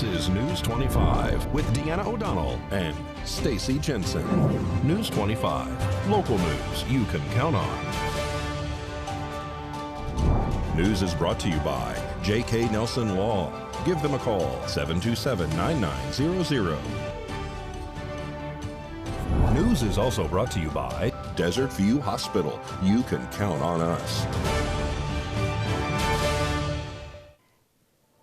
This is News 25 with Deanna O'Donnell and Stacy Jensen. News 25, local news you can count on. News is brought to you by J.K. Nelson Law. Give them a call, 727-9900. News is also brought to you by Desert View Hospital. You can count on us.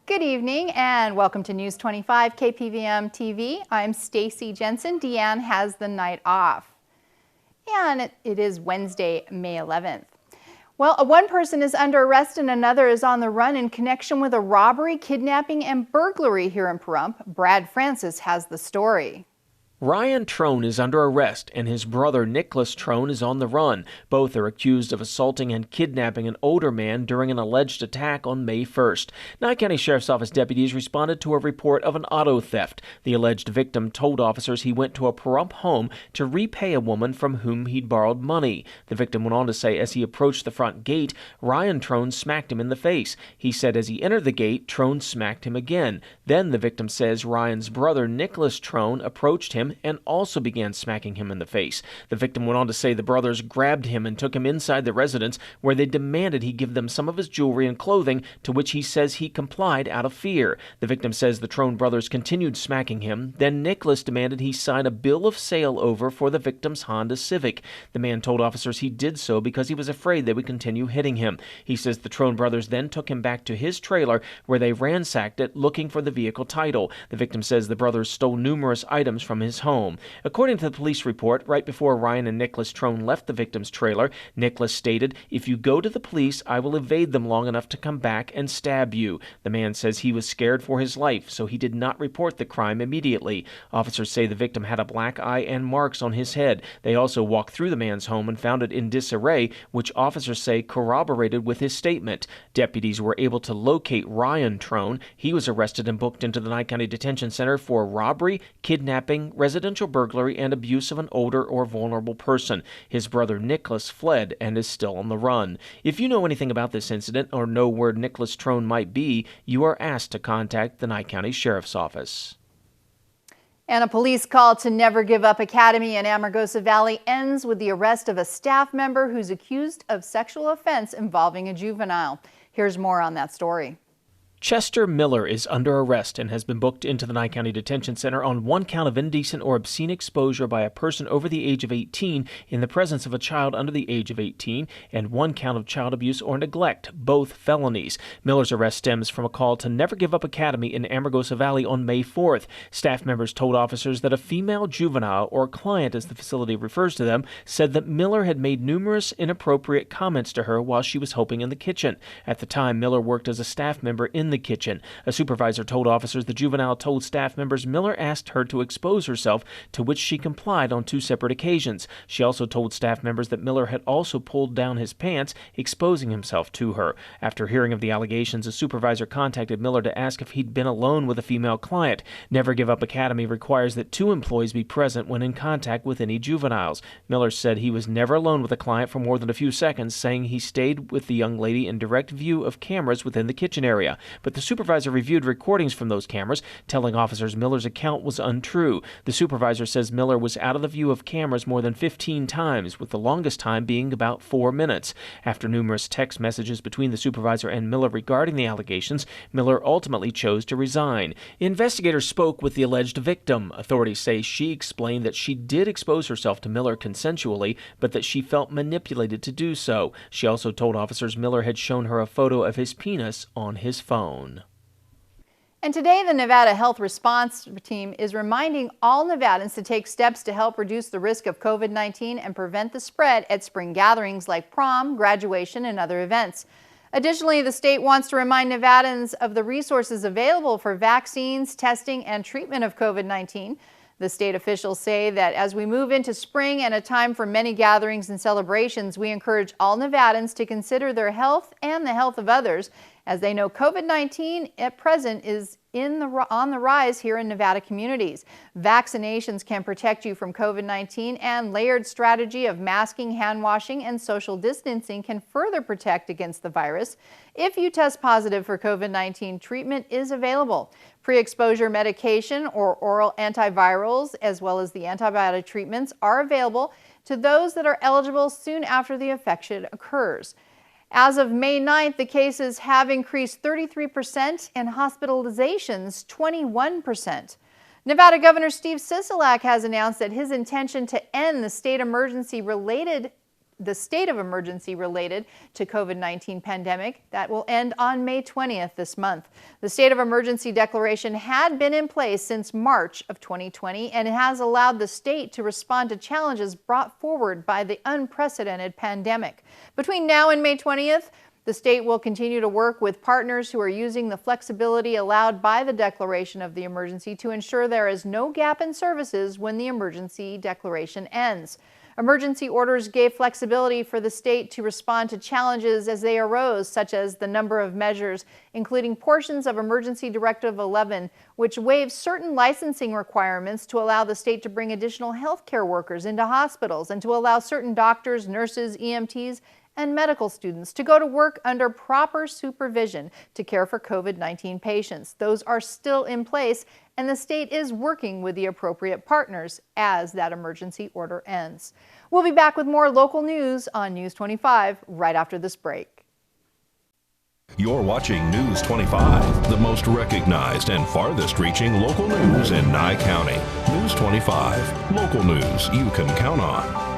Good evening and welcome to News 25 KPVM TV. I'm Stacy Jensen. Deanne has the night off. And it is Wednesday, May 11th. Well, one person is under arrest and another is on the run in connection with a robbery, kidnapping, and burglary here in Pahrump. Brad Francis has the story. Ryan Trone is under arrest and his brother Nicholas Trone is on the run. Both are accused of assaulting and kidnapping an older man during an alleged attack on May 1st. Nye County Sheriff's Office deputies responded to a report of an auto theft. The alleged victim told officers he went to a Pahrump home to repay a woman from whom he'd borrowed money. The victim went on to say as he approached the front gate, Ryan Trone smacked him in the face. He said as he entered the gate, Trone smacked him again. Then the victim says Ryan's brother Nicholas Trone approached him and also began smacking him in the face. The victim went on to say the brothers grabbed him and took him inside the residence where they demanded he give them some of his jewelry and clothing, to which he says he complied out of fear. The victim says the Trone brothers continued smacking him. Then Nicholas demanded he sign a bill of sale over for the victim's Honda Civic. The man told officers he did so because he was afraid they would continue hitting him. He says the Trone brothers then took him back to his trailer where they ransacked it looking for the vehicle title. The victim says the brothers stole numerous items from his home. According to the police report, right before Ryan and Nicholas Trone left the victim's trailer, Nicholas stated, "If you go to the police, I will evade them long enough to come back and stab you." The man says he was scared for his life, so he did not report the crime immediately. Officers say the victim had a black eye and marks on his head. They also walked through the man's home and found it in disarray, which officers say corroborated with his statement. Deputies were able to locate Ryan Trone. He was arrested and booked into the Nye County Detention Center for robbery, kidnapping, residential burglary, and abuse of an older or vulnerable person. His brother Nicholas fled and is still on the run. If you know anything about this incident or know where Nicholas Trone might be, you are asked to contact the Nye County Sheriff's Office. And a police call to Never Give Up Academy in Amargosa Valley ends with the arrest of a staff member who's accused of sexual offense involving a juvenile. Here's more on that story. Chester Miller is under arrest and has been booked into the Nye County Detention Center on one count of indecent or obscene exposure by a person over the age of 18 in the presence of a child under the age of 18 and one count of child abuse or neglect, both felonies. Miller's arrest stems from a call to Never Give Up Academy in Amargosa Valley on May 4th. Staff members told officers that a female juvenile, or client as the facility refers to them, said that Miller had made numerous inappropriate comments to her while she was helping in the kitchen. At the time, Miller worked as a staff member in the kitchen. A supervisor told officers the juvenile told staff members Miller asked her to expose herself, to which she complied on two separate occasions. She also told staff members that Miller had also pulled down his pants, exposing himself to her. After hearing of the allegations, a supervisor contacted Miller to ask if he'd been alone with a female client. Never Give Up Academy requires that two employees be present when in contact with any juveniles. Miller said he was never alone with a client for more than a few seconds, saying he stayed with the young lady in direct view of cameras within the kitchen area. But the supervisor reviewed recordings from those cameras, telling officers Miller's account was untrue. The supervisor says Miller was out of the view of cameras more than 15 times, with the longest time being about 4 minutes. After numerous text messages between the supervisor and Miller regarding the allegations, Miller ultimately chose to resign. Investigators spoke with the alleged victim. Authorities say she explained that she did expose herself to Miller consensually, but that she felt manipulated to do so. She also told officers Miller had shown her a photo of his penis on his phone. And today, the Nevada Health Response Team is reminding all Nevadans to take steps to help reduce the risk of COVID-19 and prevent the spread at spring gatherings like prom, graduation, and other events. Additionally, the state wants to remind Nevadans of the resources available for vaccines, testing, and treatment of COVID-19. The state officials say that as we move into spring and a time for many gatherings and celebrations, we encourage all Nevadans to consider their health and the health of others as they know COVID-19 at present is on the rise here in Nevada communities. Vaccinations can protect you from COVID-19, and layered strategy of masking, hand washing, and social distancing can further protect against the virus. If you test positive for COVID-19, treatment is available. Pre-exposure medication or oral antivirals, as well as the antibiotic treatments, are available to those that are eligible soon after the infection occurs. As of May 9th, the cases have increased 33% and hospitalizations 21%. Nevada Governor Steve Sisolak has announced that his intention to end the state of emergency related to COVID-19 pandemic that will end on May 20th this month. The state of emergency declaration had been in place since March of 2020 and has allowed the state to respond to challenges brought forward by the unprecedented pandemic. Between now and May 20th, the state will continue to work with partners who are using the flexibility allowed by the declaration of the emergency to ensure there is no gap in services when the emergency declaration ends. Emergency orders gave flexibility for the state to respond to challenges as they arose, such as the number of measures, including portions of Emergency Directive 11, which waives certain licensing requirements to allow the state to bring additional healthcare workers into hospitals and to allow certain doctors, nurses, EMTs, and medical students to go to work under proper supervision to care for COVID-19 patients. Those are still in place, and the state is working with the appropriate partners as that emergency order ends. We'll be back with more local news on News 25 right after this break. You're watching News 25, the most recognized and farthest reaching local news in Nye County. News 25, local news you can count on.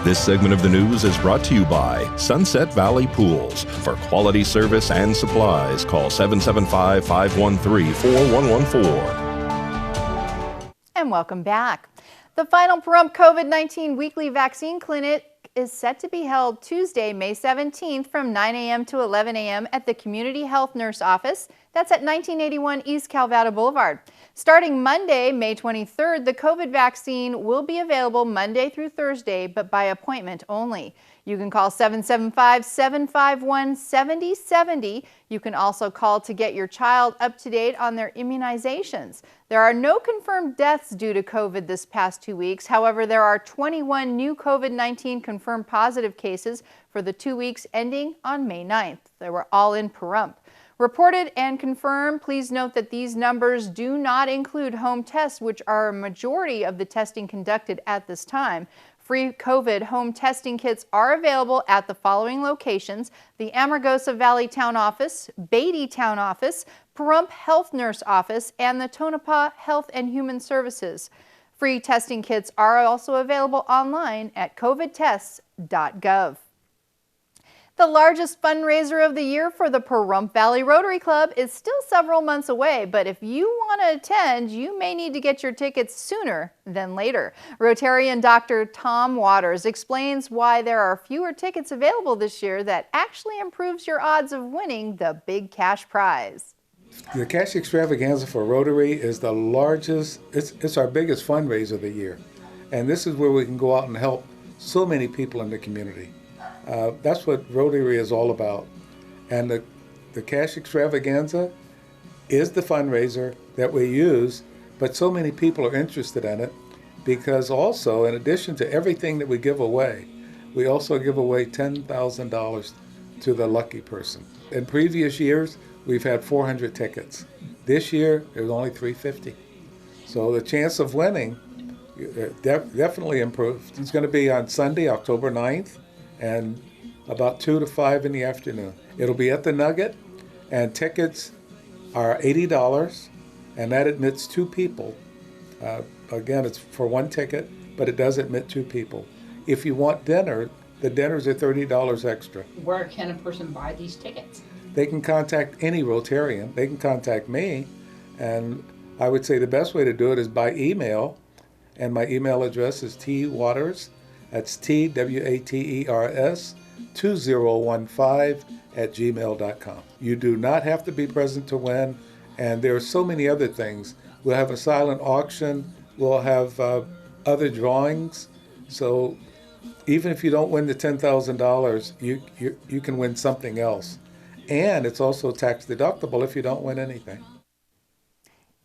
This segment of the news is brought to you by Sunset Valley Pools. For quality service and supplies, call 775-513-4114. And welcome back. The final Pahrump COVID-19 weekly vaccine clinic is set to be held Tuesday, May 17th from 9 a.m. to 11 a.m. at the Community Health Nurse Office. That's at 1981 East Calvada Boulevard. Starting Monday, May 23rd, the COVID vaccine will be available Monday through Thursday, but by appointment only. You can call 775-751-7070. You can also call to get your child up to date on their immunizations. There are no confirmed deaths due to COVID this past 2 weeks. However, there are 21 new COVID-19 confirmed positive cases for the 2 weeks ending on May 9th. They were all in Pahrump. Reported and confirmed, please note that these numbers do not include home tests, which are a majority of the testing conducted at this time. Free COVID home testing kits are available at the following locations: the Amargosa Valley Town Office, Beatty Town Office, Pahrump Health Nurse Office, and the Tonopah Health and Human Services. Free testing kits are also available online at covidtests.gov. The largest fundraiser of the year for the Pahrump Valley Rotary Club is still several months away, but if you want to attend, you may need to get your tickets sooner than later. Rotarian Dr. Tom Waters explains why there are fewer tickets available this year that actually improves your odds of winning the big cash prize. The cash extravaganza for Rotary is the largest, it's our biggest fundraiser of the year. And this is where we can go out and help so many people in the community. That's what Rotary is all about. And the cash extravaganza is the fundraiser that we use, but so many people are interested in it because also, in addition to everything that we give away, we also give away $10,000 to the lucky person. In previous years, we've had 400 tickets. This year, there's only 350. So the chance of winning definitely improved. It's going to be on Sunday, October 9th. And about 2 to 5 in the afternoon. It'll be at the Nugget, and tickets are $80, and that admits 2 people. Again, it's for 1 ticket, but it does admit 2 people. If you want dinner, the dinners are $30 extra. Where can a person buy these tickets? They can contact any Rotarian. They can contact me, and I would say the best way to do it is by email, and my email address is twaters. That's TWATERS 2015 @gmail.com. You do not have to be present to win, and there are so many other things. We'll have a silent auction. We'll have other drawings. So even if you don't win the $10,000, you can win something else. and it's also tax deductible if you don't win anything.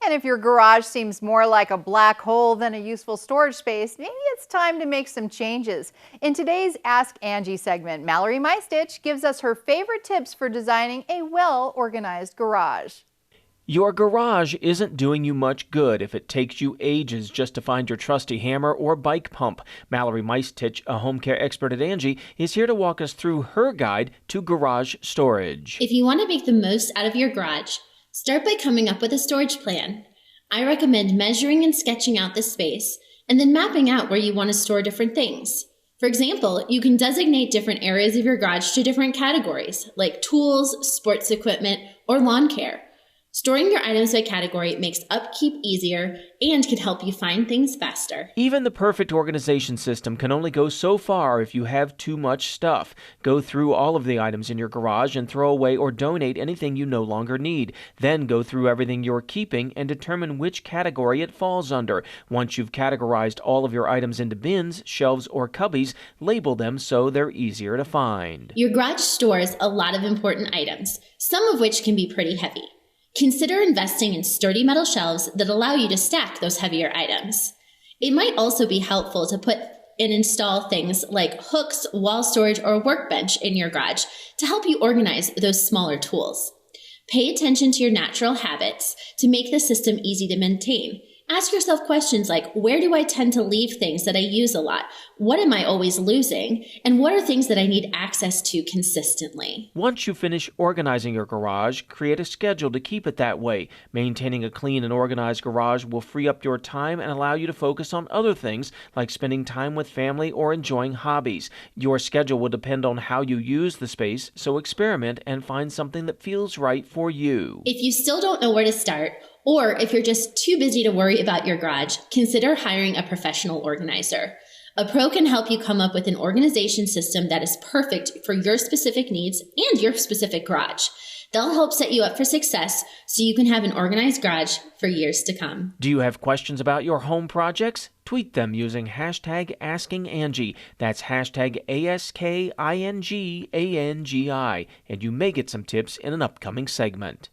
And if your garage seems more like a black hole than a useful storage space, maybe it's time to make some changes. In today's Ask Angie segment, Mallory Mystich gives us her favorite tips for designing a well-organized garage. Your garage isn't doing you much good if it takes you ages just to find your trusty hammer or bike pump. Mallory Mystich, a home care expert at Angie, is here to walk us through her guide to garage storage. If you want to make the most out of your garage, start by coming up with a storage plan. I recommend measuring and sketching out the space and then mapping out where you want to store different things. For example, you can designate different areas of your garage to different categories, like tools, sports equipment, or lawn care. Storing your items by category makes upkeep easier and can help you find things faster. Even the perfect organization system can only go so far if you have too much stuff. Go through all of the items in your garage and throw away or donate anything you no longer need. Then go through everything you're keeping and determine which category it falls under. Once you've categorized all of your items into bins, shelves, or cubbies, label them so they're easier to find. Your garage stores a lot of important items, some of which can be pretty heavy. Consider investing in sturdy metal shelves that allow you to stack those heavier items. It might also be helpful to put and install things like hooks, wall storage, or a workbench in your garage to help you organize those smaller tools. Pay attention to your natural habits to make the system easy to maintain. Ask yourself questions like, where do I tend to leave things that I use a lot? What am I always losing? And what are things that I need access to consistently? Once you finish organizing your garage, create a schedule to keep it that way. Maintaining a clean and organized garage will free up your time and allow you to focus on other things like spending time with family or enjoying hobbies. Your schedule will depend on how you use the space, so experiment and find something that feels right for you. If you still don't know where to start, or if you're just too busy to worry about your garage, consider hiring a professional organizer. A pro can help you come up with an organization system that is perfect for your specific needs and your specific garage. They'll help set you up for success so you can have an organized garage for years to come. Do you have questions about your home projects? Tweet them using hashtag AskingAngie. That's hashtag AskingAngie, and you may get some tips in an upcoming segment.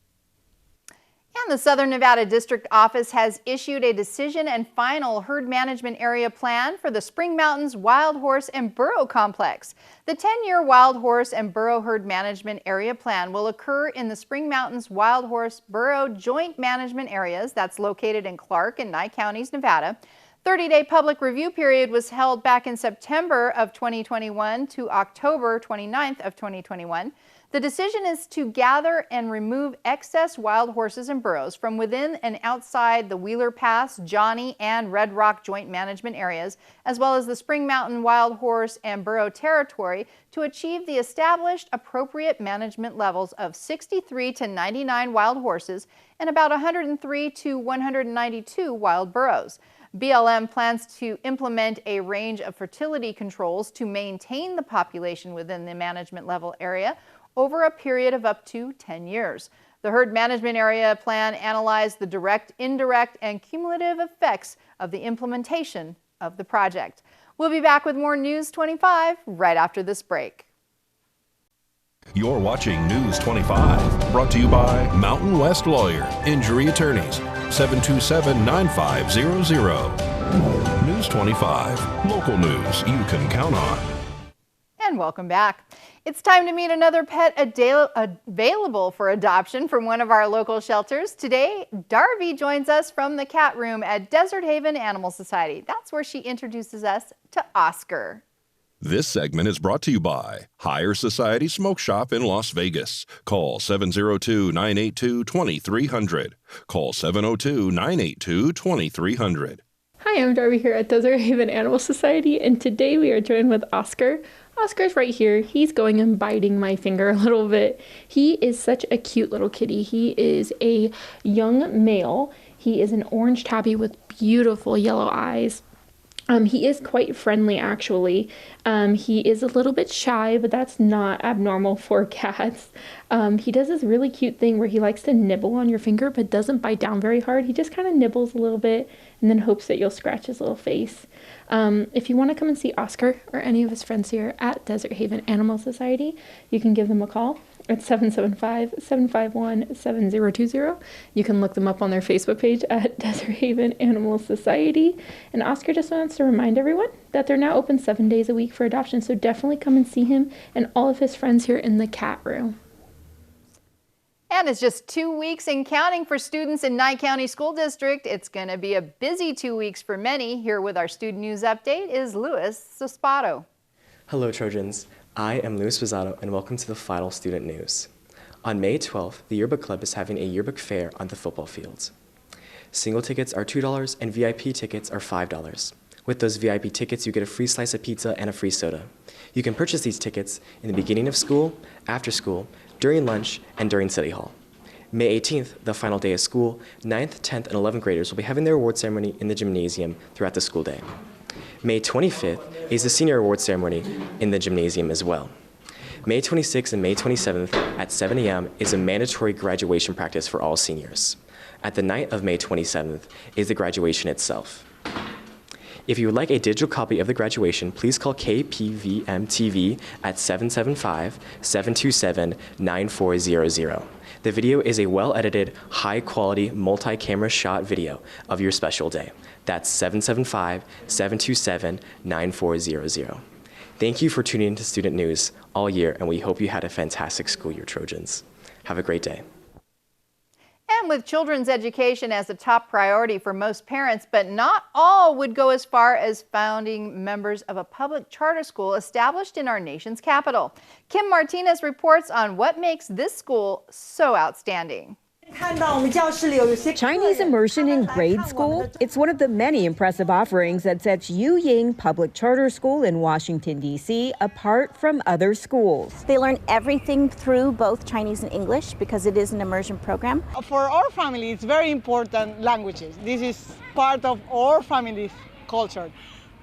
And the Southern Nevada District Office has issued a decision and final herd management area plan for the Spring Mountains Wild Horse and Burro Complex. The 10-year Wild Horse and Burro Herd Management Area Plan will occur in the Spring Mountains Wild Horse Burro Joint Management Areas that's located in Clark and Nye Counties, Nevada. 30-day public review period was held back in September of 2021 to October 29th of 2021. The decision is to gather and remove excess wild horses and burros from within and outside the Wheeler Pass, Johnny, and Red Rock joint management areas, as well as the Spring Mountain Wild Horse and Burro Territory, to achieve the established appropriate management levels of 63 to 99 wild horses and about 103 to 192 wild burros. BLM plans to implement a range of fertility controls to maintain the population within the management level area over a period of up to 10 years. The herd management area plan analyzed the direct, indirect, and cumulative effects of the implementation of the project. We'll be back with more News 25 right after this break. You're watching News 25, brought to you by Mountain West Lawyer, Injury Attorneys, 727-9500. News 25, local news you can count on. And welcome back. It's time to meet another pet available for adoption from one of our local shelters. Today, Darby joins us from the cat room at Desert Haven Animal Society. That's where she introduces us to Oscar. This segment is brought to you by Higher Society Smoke Shop in Las Vegas. Call 702-982-2300. Call 702-982-2300. Hi, I'm Darby here at Desert Haven Animal Society, and today we are joined with Oscar. Oscar's right here. He's going and biting my finger a little bit. He is such a cute little kitty. He is a young male. He is an orange tabby with beautiful yellow eyes. He is quite friendly, actually. He is a little bit shy, but that's not abnormal for cats. He does this really cute thing where he likes to nibble on your finger, but doesn't bite down very hard. He just kind of nibbles a little bit and then hopes that you'll scratch his little face. If you want to come and see Oscar or any of his friends here at Desert Haven Animal Society, you can give them a call at 775-751-7020. You can look them up on their Facebook page at Desert Haven Animal Society. And Oscar just wants to remind everyone that they're now open 7 days a week for adoption, so definitely come and see him and all of his friends here in the cat room. And it's just 2 weeks and counting for students in Nye County School District. It's going to be a busy 2 weeks for many. Here with our student news update is Luis Zaspato. Hello, Trojans. I am Luis Pizzato, and welcome to the Final Student News. On May 12th, the Yearbook Club is having a yearbook fair on the football fields. Single tickets are $2 and VIP tickets are $5. With those VIP tickets, you get a free slice of pizza and a free soda. You can purchase these tickets in the beginning of school, after school, during lunch, and during City Hall. May 18th, the final day of school, 9th, 10th, and 11th graders will be having their award ceremony in the gymnasium throughout the school day. May 25th is the senior award ceremony in the gymnasium as well. May 26th and May 27th at 7 a.m. is a mandatory graduation practice for all seniors. At the night of May 27th is the graduation itself. If you would like a digital copy of the graduation, please call KPVM TV at 775-727-9400. The video is a well-edited, high-quality, multi-camera shot video of your special day. That's 775-727-9400. Thank you for tuning into Student News all year, and we hope you had a fantastic school year, Trojans. Have a great day. And with children's education as a top priority for most parents, but not all would go as far as founding members of a public charter school established in our nation's capital. Kim Martinez reports on what makes this school so outstanding. Chinese immersion in grade school? It's one of the many impressive offerings that sets Yu Ying Public Charter School in Washington, D.C. apart from other schools. They learn everything through both Chinese and English because it is an immersion program. For our family, it's very important languages. This is part of our family's culture.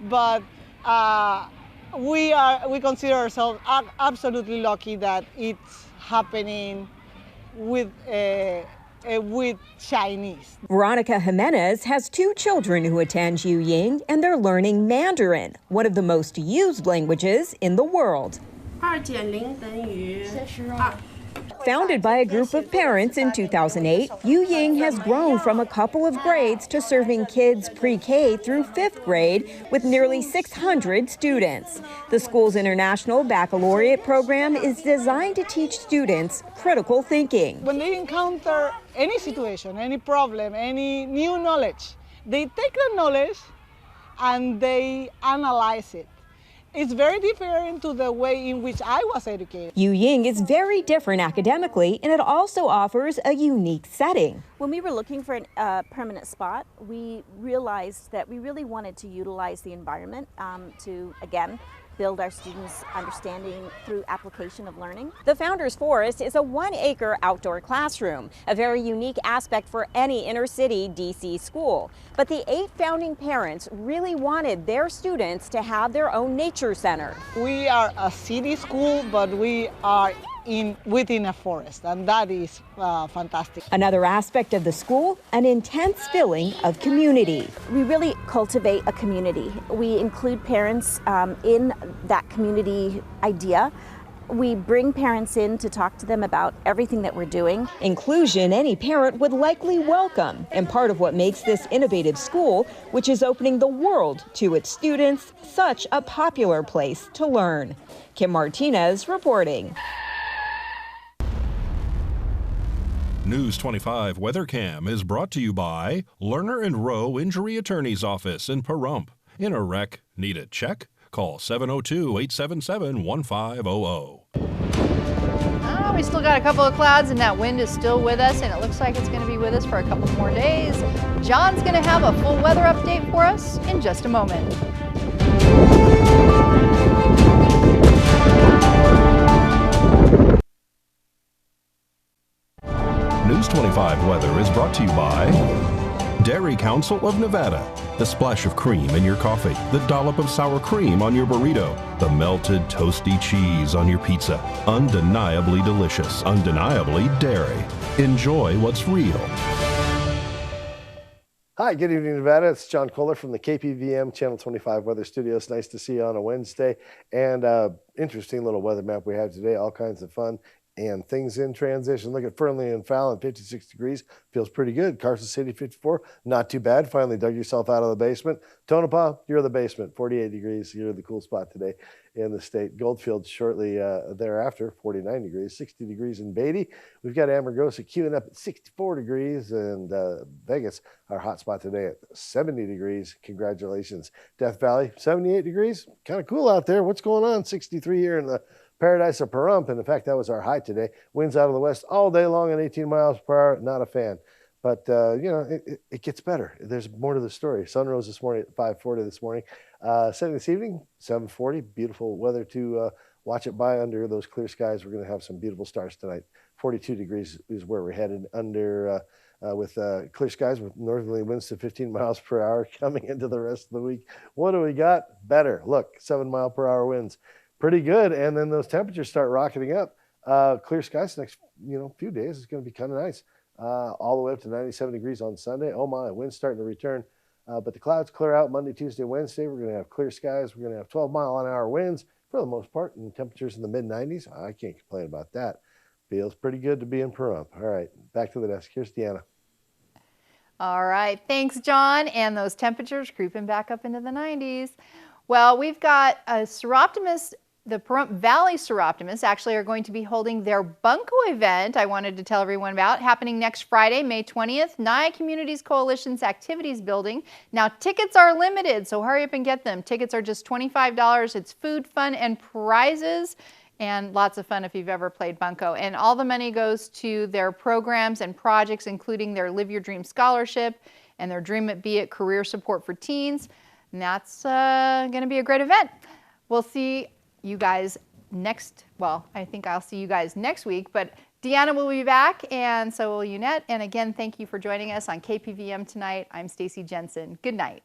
But we consider ourselves absolutely lucky that it's happening with Chinese. Veronica Jimenez has 2 children who attend Yu Ying, and they're learning Mandarin, one of the most used languages in the world. Founded by a group of parents in 2008, Yu Ying has grown from a couple of grades to serving kids pre-K through 5th grade with nearly 600 students. The school's international baccalaureate program is designed to teach students critical thinking. When they encounter any situation, any problem, any new knowledge, they take the knowledge and they analyze it. It's very different to the way in which I was educated. Yu Ying is very different academically, and it also offers a unique setting. When we were looking for a permanent spot, we realized that we really wanted to utilize the environment to, again, build our students' understanding through application of learning. The Founders Forest is a 1-acre outdoor classroom, a very unique aspect for any inner-city DC school. But the 8 founding parents really wanted their students to have their own nature center. We are a city school, but we are within a forest, and that is fantastic. Another aspect of the school, an intense feeling of community. We really cultivate a community. We include parents in that community idea. We bring parents in to talk to them about everything that we're doing. Inclusion any parent would likely welcome, and part of what makes this innovative school, which is opening the world to its students, such a popular place to learn. Kim Martinez reporting. News 25 Weather Cam is brought to you by Lerner and Rowe Injury Attorney's Office in Pahrump. In a wreck, need a check? Call 702-877-1500. We still got a couple of clouds and that wind is still with us, and it looks like it's going to be with us for a couple more days. John's going to have a full weather update for us in just a moment. News 25 Weather is brought to you by Dairy Council of Nevada, The splash of cream in your coffee, the dollop of sour cream on your burrito, the melted toasty cheese on your pizza. Undeniably delicious, undeniably dairy. Enjoy what's real. Hi, good evening, Nevada. It's John Kohler from the KPVM Channel 25 Weather Studios. Nice to see you on a Wednesday. And interesting little weather map we have today. All kinds of fun and things in transition. Look at Fernley and Fallon, 56 degrees. Feels pretty good. Carson City, 54. Not too bad. Finally dug yourself out of the basement. Tonopah, you're the basement. 48 degrees. You're the cool spot today in the state. Goldfield shortly thereafter, 49 degrees. 60 degrees in Beatty. We've got Amargosa queuing up at 64 degrees. And Vegas, our hot spot today at 70 degrees. Congratulations. Death Valley, 78 degrees. Kind of cool out there. What's going on? 63 here in the paradise of Pahrump, and in fact, that was our high today. Winds out of the west all day long at 18 miles per hour. Not a fan, but you know, it gets better. There's more to the story. Sun rose this morning at 5:40 this morning. Setting this evening, 7:40. Beautiful weather to watch it by under those clear skies. We're going to have some beautiful stars tonight. 42 degrees is where we're headed under with clear skies with northerly winds to 15 miles per hour coming into the rest of the week. What do we got? Better. Look, 7 mile per hour winds. Pretty good, and then those temperatures start rocketing up. Clear skies the next few days is going to be kind of nice, all the way up to 97 degrees on Sunday. Oh my, wind's starting to return, but the clouds clear out Monday, Tuesday, Wednesday. We're going to have clear skies. We're going to have 12-mile-an-hour winds for the most part, and temperatures in the mid-90s. I can't complain about that. Feels pretty good to be in Pahrump. All right, back to the desk. Here's Deanna. All right, thanks, John. And those temperatures creeping back up into the 90s. Well, we've got a Seroptimus. The Pahrump Valley Seroptimists actually are going to be holding their Bunko event I wanted to tell everyone about, happening next Friday, May 20th, Nye Communities Coalition's Activities Building. Now, tickets are limited, so hurry up and get them. Tickets are just $25. It's food, fun, and prizes, and lots of fun if you've ever played Bunko. And all the money goes to their programs and projects, including their Live Your Dream Scholarship and their Dream It Be It career support for teens. And that's going to be a great event. We'll see you guys I think I'll see you guys next week, but Deanna will be back, and so will Unette. And again, thank you for joining us on KPVM tonight. I'm Stacy Jensen. Good night.